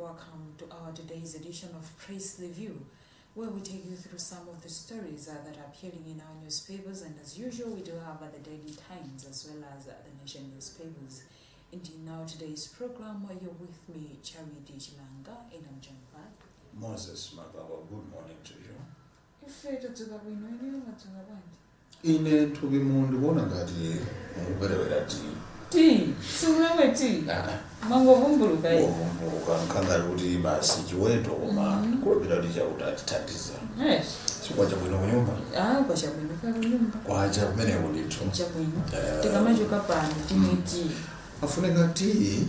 welcome to our today's edition of Press Review, where we take you through some of the stories that are appearing in our newspapers, and as usual we do have the Daily Times as well as the Nation newspapers. In now today's program, you're with me, Charity Chilanga, and I'm John Park. Moses Magawa, good morning to you. Ine tubimundu bona ngati ngoberewera sumeme mango vumbuluka nkangari kuti basi chiweto koma kulobera kuti chakuti thandiza chikwacha bwino kunyumba kwacha bwino kunyumba kwacha kumene kudithu chabwino tikamachoka pano timiti afuneka tii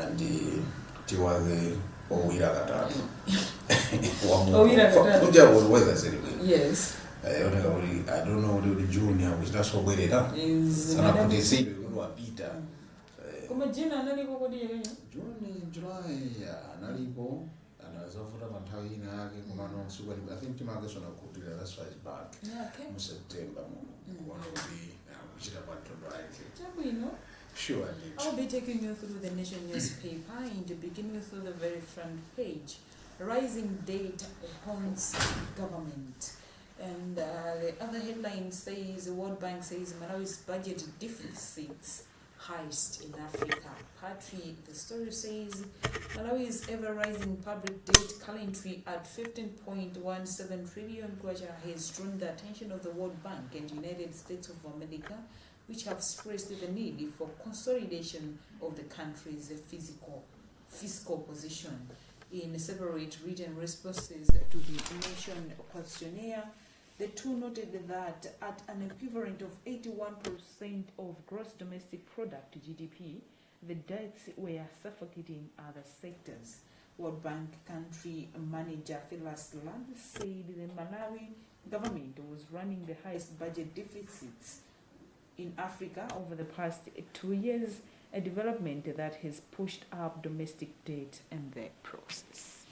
andi tiwake owira katatu kuja weather ceremony. Yes. I don't know what the junior which that's what we're up. Sana kuti sidi wapita. Kuma jina nani kwa kodi yeye? July analipo anazafuta manthawi ina yake kuma no suka I think timake sona kuti that's why it's back. Okay. Mu September mu one of the kuchita pato right. Chabwino. Sure. I'll be taking you through the Nation newspaper and to begin with the very front page. Rising debt haunts government. And the other headline says, the World Bank says Malawi's budget deficits highest in Africa. Part 3, the story says Malawi's ever-rising public debt currently at 15.17 trillion kwacha has drawn the attention of the World Bank and United States of America, which have stressed the need for consolidation of the country's fiscal position. In separate written responses to the Nation questionnaire, the two noted that at an equivalent of 81% of gross domestic product GDP, the debts were suffocating other sectors. World Bank country manager Phyllis Land said the Malawi government was running the highest budget deficits in Africa over the past 2 years, a development that has pushed up domestic debt in the process.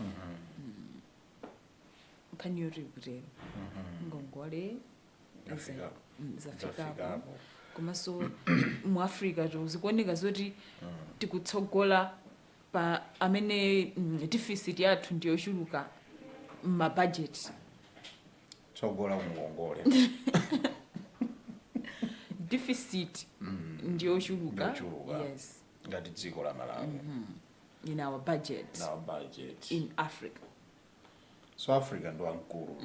Can you read ngongole zafika komaso mu Africa zikuoneka zoti tikutsogola pa amene deficit yathu ndiyo chuluka ma budget tsogola ngongole deficit ndiyo chuluka yes ngati dziko la Malawi in our budget in Africa. So Africa ndo ankulu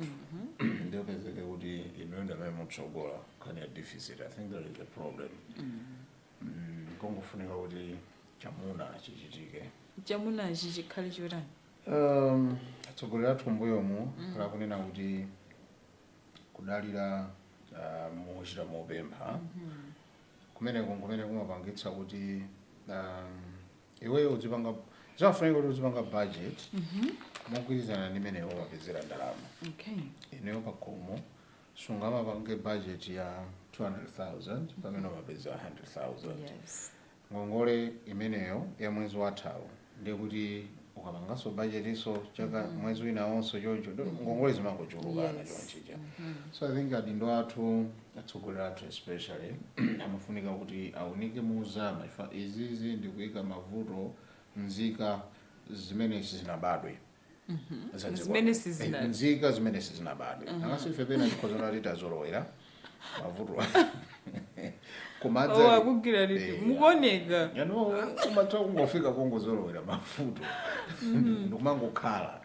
ndio pezeke kuti inoenda naye mutsogola kani ya deficit. I think that is the problem. Kongofunika kuti chamuna chichitike. Chamuna chichikhale chotani? Atsogoleri athu mbuyomu lakunena kuti kudalira muchita mopempha kumene kumapangitsa kuti iweyo uzipanga zafunika kuti uzipanga budget mogwirizana ndi imene wapezera ndalama. Okay. Ineyo pakomo sungamapange budget ya 200,000 pamene wapezera 100,000. Yes. Ngongole imeneyo ya mwezi wathawu ndiye kuti ukapanganso budget iso chaka mwezi wina wonso choncho ngongole zimangochulukana chonchija. So I think adindo athu atsogoleri athu especially amafunika kuti aunike muzama izizi ndi kuyika mavuto nzika zimene sizinabadwe. Nzika zimene sizinabadwe. Angasife pena chikhozana lita zolowera mavuto. Kumadza kugira liti mukoneka. Kumadza kungofika kongozolowera mavuto. Ndikumangokhala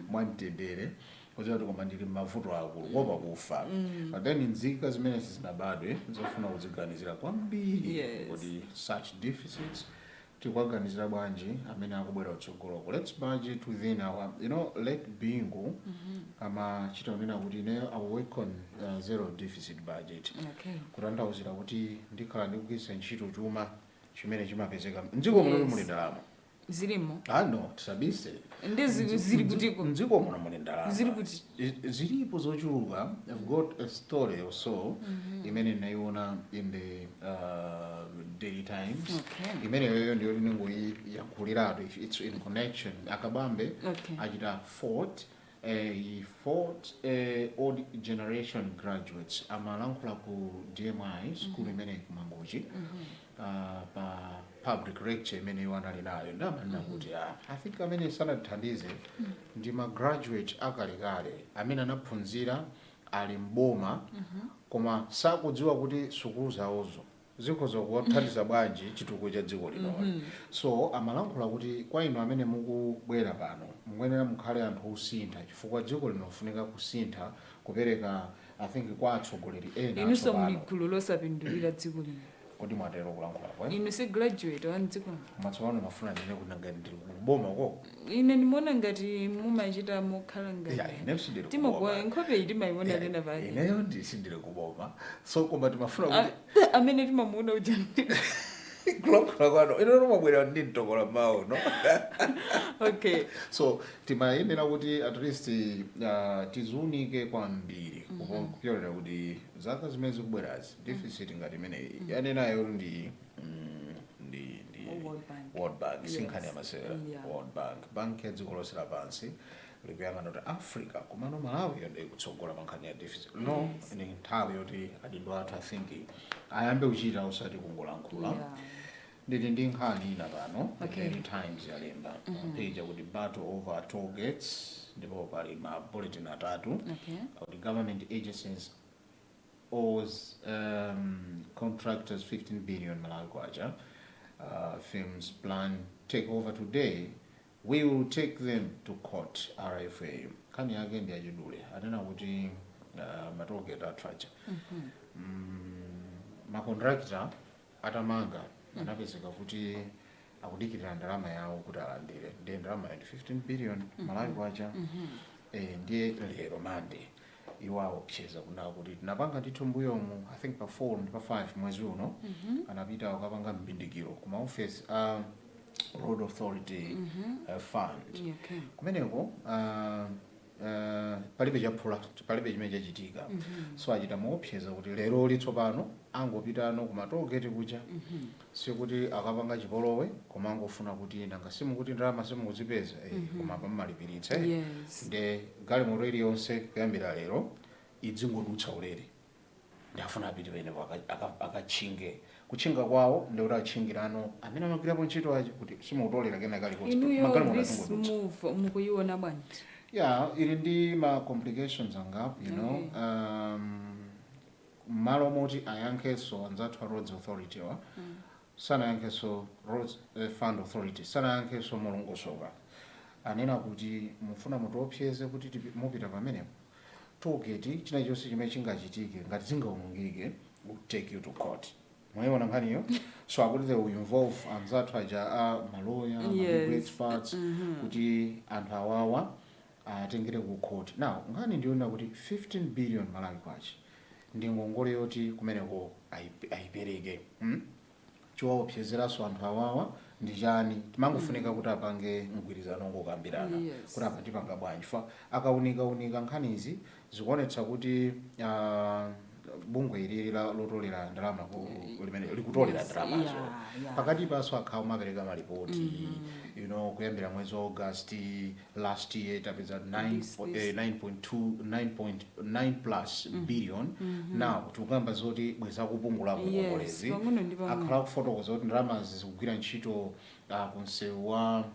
mwamtendere kuti koma ndili mavuto akulu kopa kufa. But then nzika zimene sizinabadwe zofuna kuziganizira kwambiri kuti such deficits tikwaganizira bwanji amene akubwera utsogoloko. Let's budget within our let bingu ama chita unena kuti ineyo I work on zero deficit budget. Okay. Kutandauzira kuti ndikhala ndikugwiritsa ntchito chuma chimene chimapezeka mdziko muno muli ndalama zilimo no tisabise ndizi zili kutiko mdziko muno muli ndalama zili kuti zilipo zochuluka. I've got a story or so imene naiona in the Daily Times. Okay. Imene yoyo ndiyo ningo yakulirado it's in connection akabambe achita fort fourth old generation graduates amalankhula ku DMI school imene kumangochi pa public lecture imene wanali nayo ndamanena kuti I think amene sanathandize ndi ma graduate akalekale amene anaphunzira ali mboma koma sakudziwa kuti sukulu zawozo zikhoza kuwathandiza bwanji chitukuko cha dziko lino. So amalankhula kuti kwa inu amene mukubwera pano mukuyenera mukhale anthu osintha chifukwa dziko linofunika kusintha kupereka I think kwa atsogoleri ena. Inunso mligulu losapindulira dziko lino. Kodi mwatero kulankhula kwa? Inu si graduate wa dziko. Matsopano mafuna ndine kunanga ndi kuboma ko. Ine ndimona ngati mumachita mokhala ngati. Yeah, ine sindire kuboma. Timogwa nkhope iyi timayimona lena pake. Ineyo ndisindire kuboma. So koma timafuna kuti amene timamuona ujani. Kulankhula kwano ino nomabwera ndi mtokola mawu no. Okay. So timayenera kuti at least tiziunike kwambiri kupyolera kuti zaka zimene zikubwerazi deficit ngati imeneyi yanenayo ndi World Bank sinkhani ya masera World Bank ya dziko lonse lapansi likuyang'ana kuti Africa kumano Malawi yonde kutsogola pankhani ya deficit no ndi nthawi yoti adindo athu I think ayambe kuchita usati kungolankhula. Nditi ndi nkhani ina pano Daily Times yalemba page kuti battle over toll gates ndipo pali ma bulletin atatu the government agencies owes contractors 15 billion Malawi kwacha. Firms plan take over today. We will take them to court. RFA kani yake ndi achidule anena kuti matogate atwacha makontractor atamanga anapezeka kuti akudikirira ndalama yawo kuti alandire ndi ndalama ya 15 billion Malawi kwacha. Ndiye lero Monday iwawo pcheza kunaka kuti tinapanga ndithu mbuyomu I think pa 4 ndi pa 5 mwezi uno anapita akapanga mbindikiro kuma office Road Authority Fund kumeneko palibe chaphula palibe chimene chachitika. So achita moopseza kuti lero litsopano angopitano kumatogeti kuja sikuti akapanga chipolowe koma angofuna kuti nanga simukuti ndalama simukuzipeza koma pamalipiritse nde galimoto iliyonse kuyambira lero idzingodutsa ulere ndafuna apite penepo akatchinge kutchinga kwawo ndikuti atchingirano amene amagwirapo ntchito achi kuti simukutolera kena kalikoti magalimoto this move mukuyiona bwanji? Yeah, ili ndi ma complications angapo you know. Malo moti ayankheso anzathu Roads Authority wa sana yankheso Roads Fund Authority sana yankheso molongosoka anena kuti mufuna mutopseze kuti mupita pamenepo togeti china chonse chimene chingachitike ngati zingaonongeke will take you to court. Mwayiona nkhaniyo so akuti they will involve anzathu aja maloya experts kuti anthu awawa atengere ku court. Now ngani ndiona kuti 15 billion Malawi kwacha ndi ngongole yoti kumeneko ayipereke chiwaopsezeraso anthu awawa ndi chani timangofunika kuti apange mgwirizano ngokambirana kuti apa tipanga bwanji fa akaunika nkhanizi zikuonetsa kuti bungwe ilili lotolera ndalama limene likutolera ndalamazo pakati paso akhawo mapereka malipoti you know kuyambira mwezi wa August last year tapeza 9.9 plus billion. Now tukamba zoti bweza kupungula ngongolezi akhala kufotokoza kuti ndalama zikugwira ntchito kunsewu wa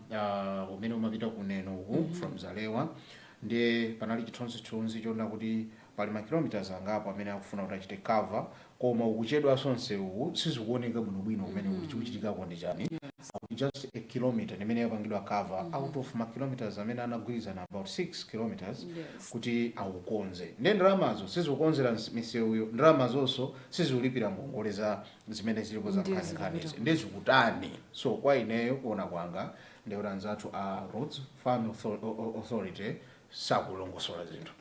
umene umapita kuneno uku from Zalewa ndiye panali chithunzithunzi chona kuti pali makilometers angapo amene akufuna kuti achite cover koma ukuchedwa sonse uwu sizikuoneka bwinobwino kumene kuchitikako ndi chani. Just a kilometer imene yapangidwa cover out of makilometers amene anagwirizana about 6 kilometers kuti aukonze ndi ndalamazo sizikukonzera misewuyo ndalamazoso sizulipira ngongoleza zimene zilipo za nkhaninkhanizi ndi zikutani. So kwa ineyo kuona kwanga ndikuti anzathu a Roads Fund Authority sakulongosola zinthu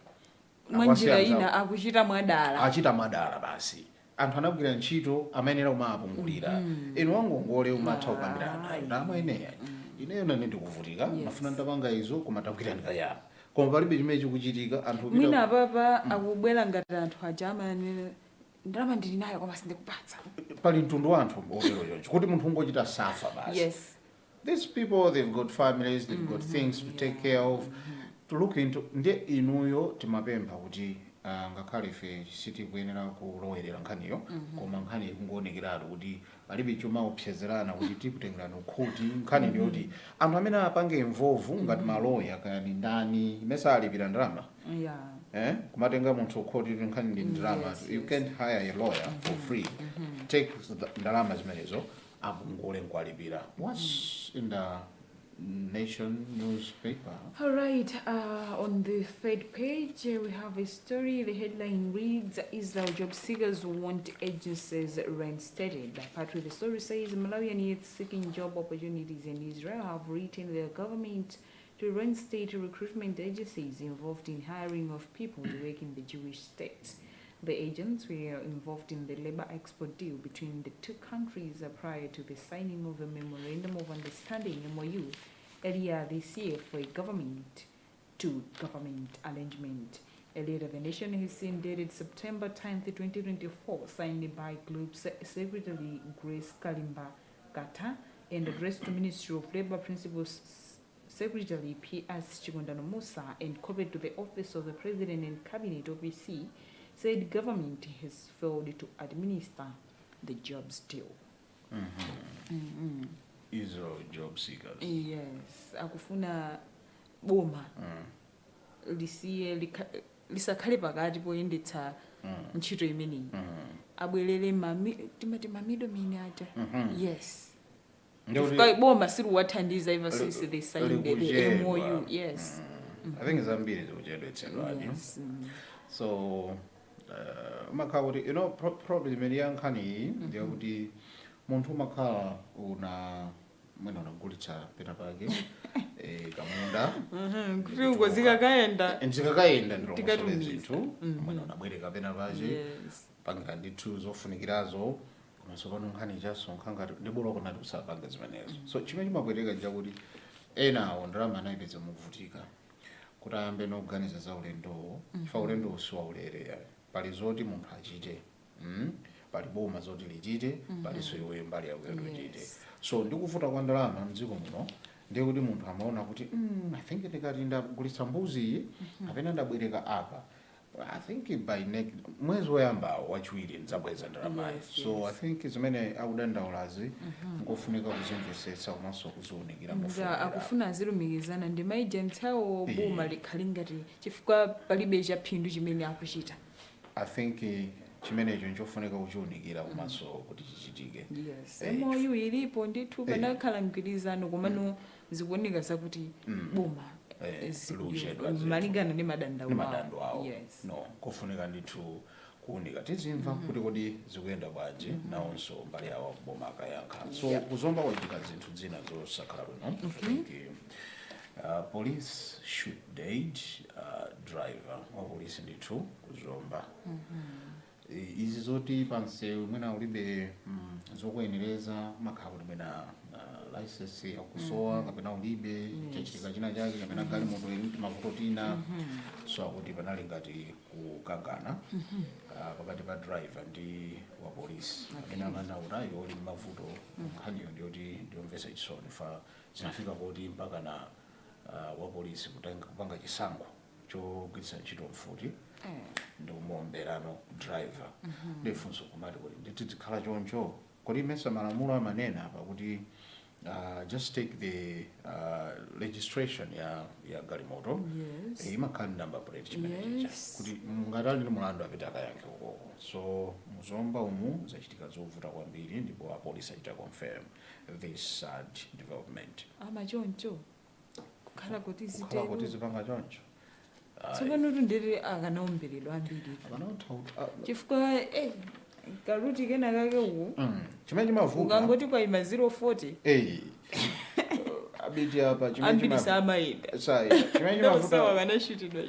mwanjira ina akuchita mwadala achita mwadala basi anthu anagwira ntchito amayenera kumapungulira inu wangongole umatha ukambirana ndalama ineyo nane ndikuvutika nafuna ndapanga izo koma tagwira ndikayapa koma palibe chimene chikuchitika anthu mwina papa akubwera ngati anthu aja amanena ndalama ndili nayo koma sindikupatsa pali mtundu wa anthu otero choncho kuti munthu ungochita safa basi. These people they've got families, they've got things to take care of. to look into ndiye inuyo timapempha kuti ngakhale ife sitikuyenera kulowerera nkhaniyo koma nkhani ikungonekeratu kuti palibe chuma opsezerana kuti tikutengerana ukhuti nkhani ndiyoti anthu amene apange involve ngati maloya kayani ndani imesa alipira ndalama kumatenga munthu ukhoti nkhani ndi ndalama you can't hire a lawyer for free take ndalama zimenezo akungole nkwalipira what's in the Nation newspaper. All right, on the third page, we have a story. The headline reads, Israel job seekers want agencies reinstated. Part of the story says, Malawian youth seeking job opportunities in Israel have written their government to reinstate recruitment agencies involved in hiring of people to work in the Jewish state. The agents were involved in the labor export deal between the two countries prior to the signing of a memorandum of understanding (MOU) earlier this year for a government-to-government arrangement. Earlier, the nation has seen dated September 10, 2024, signed by Globe Secretary Grace Kalimba Gata and addressed to Ministry of Labor Principal Secretary P.S. Chigondano Musa and copied to the Office of the President and Cabinet (OPC), said government has failed to administer the jobs deal. Israel job seekers. Yes, akufuna boma lisiye lisakhale pakati poyendetsa ntchito imeneyi abwerere timati mamido mine ata yes ifika boma siruwathandiza ever since they signed the MOU. Yes, I think zambiri zikuchedwetsedwadi. So makauti probably imene yankhani ndiye kuti munthu umakhala mwina unagulitsa pena pake kamunda kuti ukozikakaenda ndilomosole zinthu mwina unabwereka pena pache panga ndithu zofunikirazo komanso pano nkhani chasonkha ngati ndibolo konati kusapanga zimenezo. So chimene chimabwereka njakuti ena awo ndalama anayipeza mukuvutika kuti ayambe nokuganiza za ulendowo chifukwa ulendowo siwaulere pali zoti munthu achite pali boma zoti lichite palinso iweyo mbali yakuyo lichite. So ndikuvuta kwa ndalama mdziko muno ndiye kuti munthu amaona kuti I think ndikati ndagulitsa mbuzi kapena ndabwereka apa I think by mwezi woyamba wachiwiri ndzabweza ndalamayi. So I think zimene akudandaulazi ngofunika kuzimvetsetsa komanso kuziunikira mofunikira akufuna azilumikizana ndi maagents awo boma likhali ngati chifukwa palibe chaphindu chimene akuchita. I think chimenecho nchofunika kuchiunikira komanso kuti chichitike. Yes, MOU ilipo ndithu panakhala mgwirizano komano zikuoneka zakuti boma malingana ndi madandaulo awo. No, kofunika ndithu kuunika tizimva kuti kodi zikuyenda bwanji nawonso mbali yawo boma akayankha. So kuzomba kwachitika zinthu zina zosakhala bwino. I think police shoot dead driver wa polisi ndithu kuzomba. Izi zoti panse mwina ulibe zokuyenereza makhala kuti mwina license yakusowa kapena ulibe chachitika china chake kapena gali moto ili mavuto tina so akuti panali ngati kukangana pakati pa driver ndi wa polisi kapena amana utayo oli mavuto nkhaniyo ndiyoti ndiyomvesa chisoni fa zinafika kuti mpaka na wa polisi kupanga chisankho chogwiritsa ntchito mfuti ndikumombelano driver ndifunso kumati kuti nditi zikhala choncho kodi mesa malamulo amanena apa kuti just take the registration ya galimoto imakhala number plate chimenecha kuti ngatali ndi mulandu apita akayankhe ukoko. So muzomba umu zachitika zovuta kwambiri ndipo apolisi achita confirm this sad development. Choncho kukhala kuti zipanga choncho tsopano tundiri akanaomberedwa ambiri chifukwa karuti kena kake uko chimene chimavuta ukangoti kwaima 040 abiti apa ambiri samaenda chimene chimavuta wakanashutidwa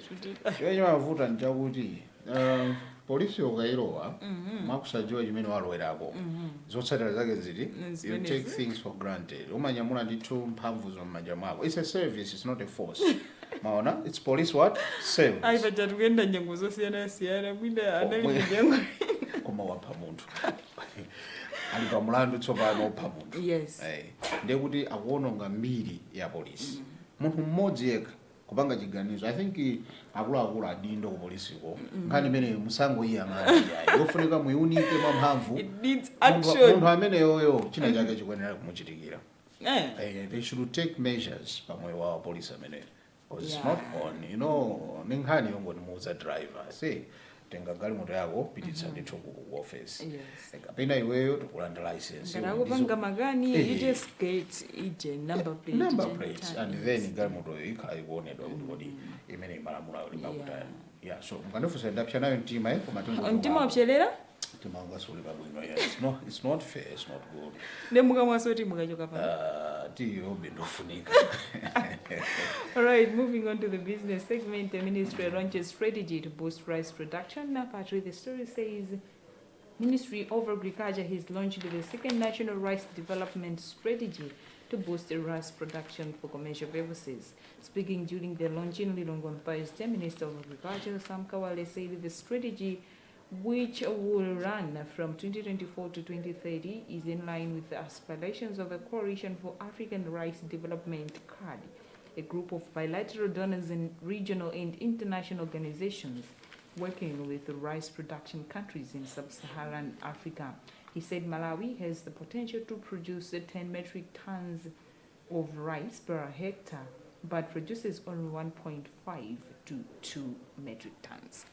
chimene chimavuta nchakuti polisi ukailowa makusadziwa chimene walowerako zotsatira zake ziti you take things for granted umanyamula ndithu mphamvu zom'manja mwako. It's a service, it's not a force. Maona, it's police what? Service. Aiva chatukenda nyengo zosiyana mwina anali nyengo koma wapha munthu ali pa mlandu tsopano wapha munthu. Yes. Ndiye kuti akuononga mbiri ya polisi. Munthu mmodzi yekha kupanga chiganizo. I think akuluakulu adindo ku polisiko nkhani imene musango iya mali yayi yofunika muiunike mwamphamvu. It needs action. Munthu amene yoyo china chake chikuyenera kumuchitikira. They should take measures pamoyo wa polisi amene, because it's not on, you know, ninkhani yongoni muuza driver say tenga galimoto yako pititsa ndithu ku office. Kapena iweyo tikulanda license. Ngalakupanga magani, you just get number plate. And then galimoto ikhala ikuonedwa kuti kodi imene malamulo ayo limakutaya. Yeah, so mkandofusa ndapsha nayo mtima kumatungo. Mtima wapshelera? Mtima wangasuli pabwino. It's not fair, it's not good. Nemuka mwasoti mukachoka pa. Tiyo bendofunika. Alright, moving on to the business segment. The ministry launches strategy to boost rice production. Now, Patrick, the story says Ministry of Agriculture has launched the second national rice development strategy to boost the rice production for commercial purposes. Speaking during the launching Lilongwe on Thursday, Minister of Agriculture Sam Kawale said the strategy, which will run from 2024 to 2030, is in line with the aspirations of the Coalition for African Rice Development (CARD), a group of bilateral donors and regional and international organizations working with the rice production countries in sub-Saharan Africa. He said Malawi has the potential to produce 10 metric tons of rice per hectare, but produces only 1.5 to 2 metric tons.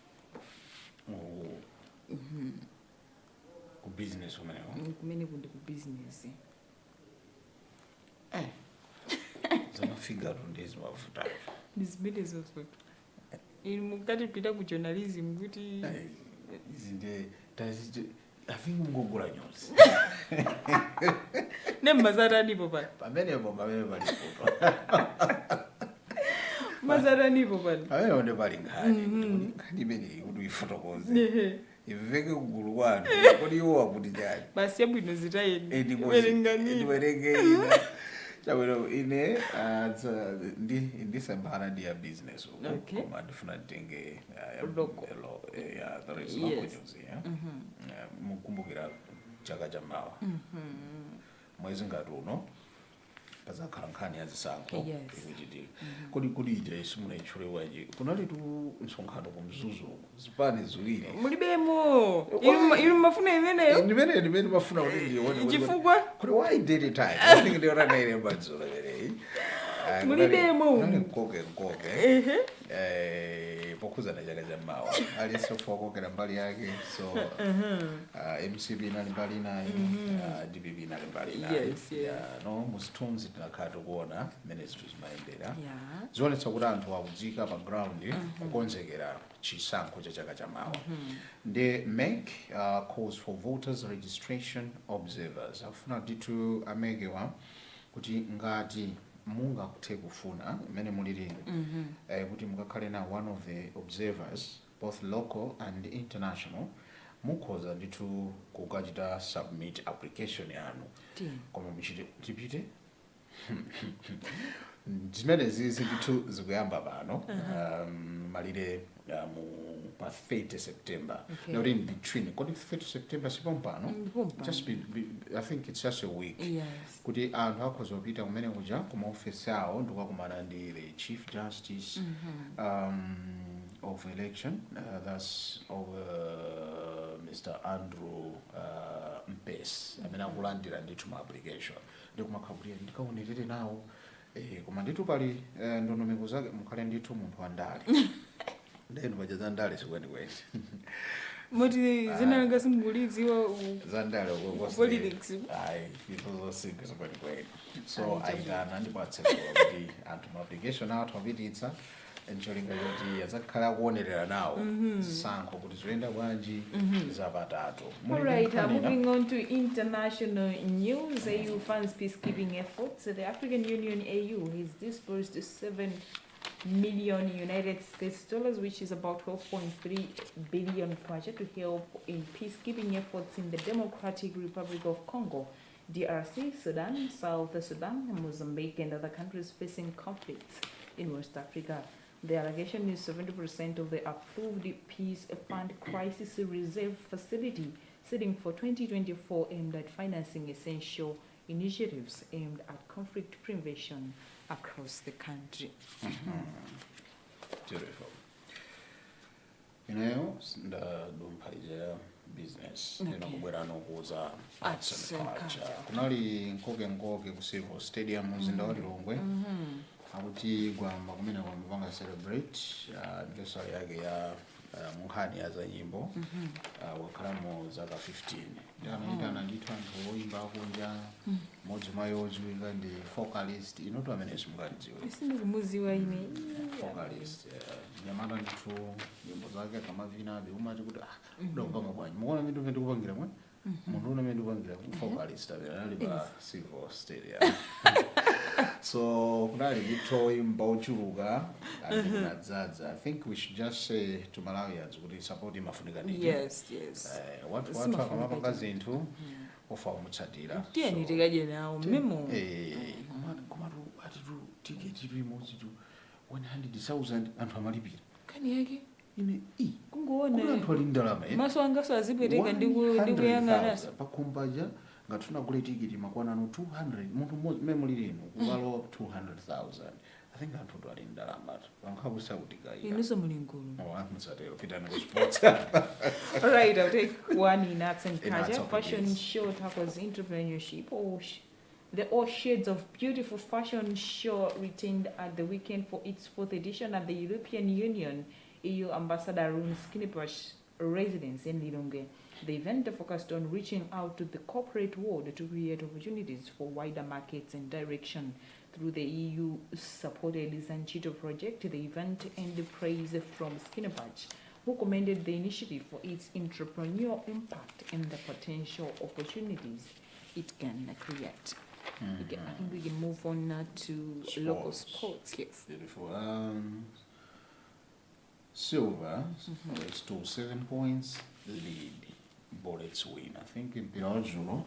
Ku business umenewo. Kumene kundi ku business. Zamafika ndezi mafuta. Ndizimene zozo. Mukati pita ku journalism kuti izinde tazije afinga ngogula nyonse. Nembazara nipo pali. Pamene pali poto. Mazara nipo pali. Pamene onde pali nkhani. Nkhani imene kuti ifotokoze. Iveke kugulu kwanu. Kodi iwo wakuti chani. Basi yabwino zitayeni. Ndiwerenge ina. Chawero ine ndisembana dia business koma ndifuna nditenge there is no news mukumbukira chaka chamawa mwezi ngati uno pazakhala nkhani yazisankho ikuchitika kodi ija isimuna ichule waje kunali tu msonkhano kumzuzu zipani ziwiri mulibemo ili mafuna imeneyo ndimene mafuna kuti ndione chifukwa kodi why did it time I think ndiona naile mbadzizo lere mulibemo nkoke pokuza na chaka chamawa alisofa kokera mbali yake so MCB nali mbali naye DPP nali mbali naye no mustunzi tinakhala kuona ministries maendera zionetsa kuti anthu akudzika pa ground kukonzekera chisankho cha chaka chamawa. They make calls for voters registration observers. Afuna ditu amegewa kuti ngati munga kuthe kufuna mene muliri kuti mukakhale na one of the observers both local and international mukhoza nditu kukachita submit application yanu koma muchite tipite zimene zizi nditu zikuyamba pano malire mu pa 30 September not in between kodi 30 September sipompano just be I think it's just a week kuti anthu akhozopita kumene kuja kuma office awo ndikukumana ndi the Chief Justice of election that's Mr. Andrew Mpes amene akulandira ndithu ma application ndikumakhabulia ndikaonetete nawo koma nditu pali ndondomeko zake mukhale ndithu munthu andale ndeno bajaza ndale sikweni moti zinanga simulidziwa zandale politics izo sinke sikweni so aitana ndipatse kuti anthu ma application athu apititsa encholinga yoti yazakhala kuonerera nawo zisankho kuti zoyenda bwanji zapatatu. Alright, moving on to international news. AU funds peacekeeping efforts. The African Union AU has disbursed 7 million United States dollars, which is about 12.3 billion kwacha, to help in peacekeeping efforts in the Democratic Republic of Congo, DRC, Sudan, South Sudan, Mozambique, and other countries facing conflicts in West Africa. The allocation is 70% of the approved Peace Fund Crisis Reserve Facility, sitting for 2024, aimed at financing essential initiatives aimed at conflict prevention across the country. Beautiful. Ineyo Luntha business kubwera nokuza arts and culture. Kunali nkoke ku Civil Stadium muzinda wa Lilongwe akuti gwamba kumene kwamupanga celebrate anniversary yake ya munkhani ya za nyimbo wakhalamo zaka 15 ndiyanaitana ndithu anthu oyimba akunja modzi mayo odziwika ndi vocalist inoto amene simungadziwe sindikumuziwa ine vocalist nyamata ndithu nyimbo zake akamavinabe umati kuti udakupanga bwanji mukuona mene ndikupangira mwe munthu une mene ndikupangira vocalist amene ali pa Civil Stadium. So kunali nditoyimba ochuluka andinadzaza. I think we should just say to Malawians kuti support imafunika ndiji. Yes. Watu akamapanga zinthu ofa umutsatira. Tiyeni tikaje nawo memo. Komatu atitu ticket imodzi tu 100,000 anthu amalipira. Kani yake? Ine kungoona. Kuna anthu ali ndalama. Maso anga so azipeteka ndikuyang'ana. Pakhumbaja ngatuna kule tikiti makwana no 200 munthu mmodzi memory lino kukalo 200,000. I think anthu ndo ali ndalama wankhabusa kuti gaika iniso mulingulu mutsatero pitani ku sports. All right, I'll take one in arts and culture. Fashion show tackles entrepreneurship. The all shades of beautiful fashion show retained at the weekend for its 4th edition at the European Union EU Ambassador Room Skinnybush residence in Lilongwe. The event focused on reaching out to the corporate world to create opportunities for wider markets and direction through the EU-supported Zanchito project. The event earned praise from Skinnybush, who commended the initiative for its entrepreneurial impact and the potential opportunities it can create. I think we can move on to local sports. Yes. Beautiful. Silver is to 7 points lead. Bullets win. I think in Pirazzulo,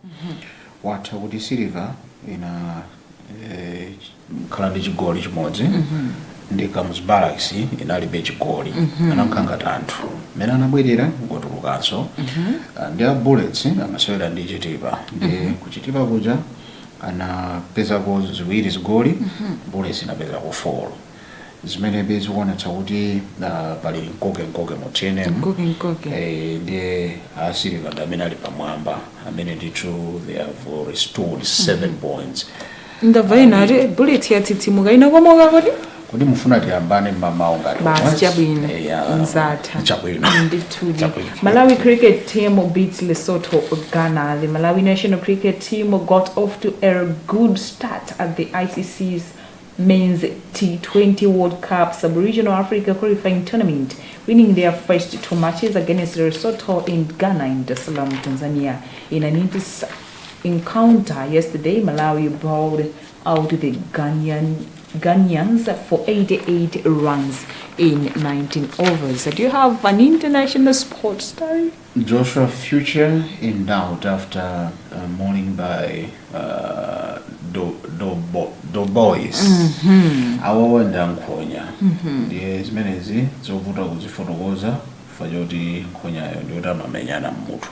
what would the silver in a Kalandichi goal chimodzi ndikamu barracks inalibe chigoli anankanga tanthu mene anabwerera ngotulukanso ndi bullets amasewera ndi chitipa ndi kuchitipa kuja anapezako ziwiri zigoli bullets inapezako 4 zimene bezikuonetsa kuti pali nkoke muchene ndi asiliva ndi amene ali pamwamba amene ndithu they have restored 7 points. Ndabva inati bullet yatsitsimuka inakomoka kodi mufuna tiyambane mmamawo ngati basi chabwino nzatha chabwino ndithudi. Malawi cricket team beats Lesotho Ghana. The Malawi national cricket team got off to a good start at the ICC's Men's T20 World Cup Sub-Regional Africa qualifying tournament, winning their first 2 matches against Lesotho and Ghana in Dar es Salaam, Tanzania. In an intense encounter yesterday, Malawi bowled out the Ghanaians for 88 runs in 19 overs. Do you have an international sports story? Joshua Future in doubt after morning by Do Boys. Awawenda Nkhonya. Ndiye zimenezi zovuta kuzifotokoza fajoti Nkhonyayo ndiyo amamenyana mmutu.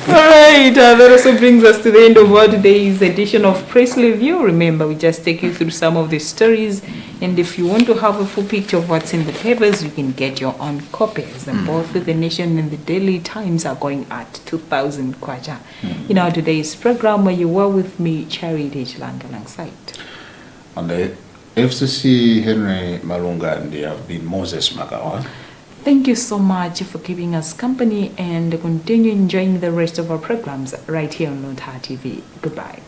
Alright, that also brings us to the end of our today's edition of Press Review. Remember, we just take you through some of the stories, and if you want to have a full picture of what's in the papers, you can get your own copies. Both the Nation and the Daily Times are going at 2,000 kwacha. In our today's program, where you were with me, Charity Chilanga, alongside. On the FCC, Henry Malunga, and there have been Moses Magawa. Thank you so much for keeping us company and continue enjoying the rest of our programs right here on Luntha TV. Goodbye.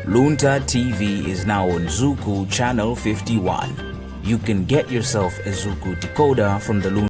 Luntha TV is now on Zuku channel 51. You can get yourself a Zuku decoder from the Luntha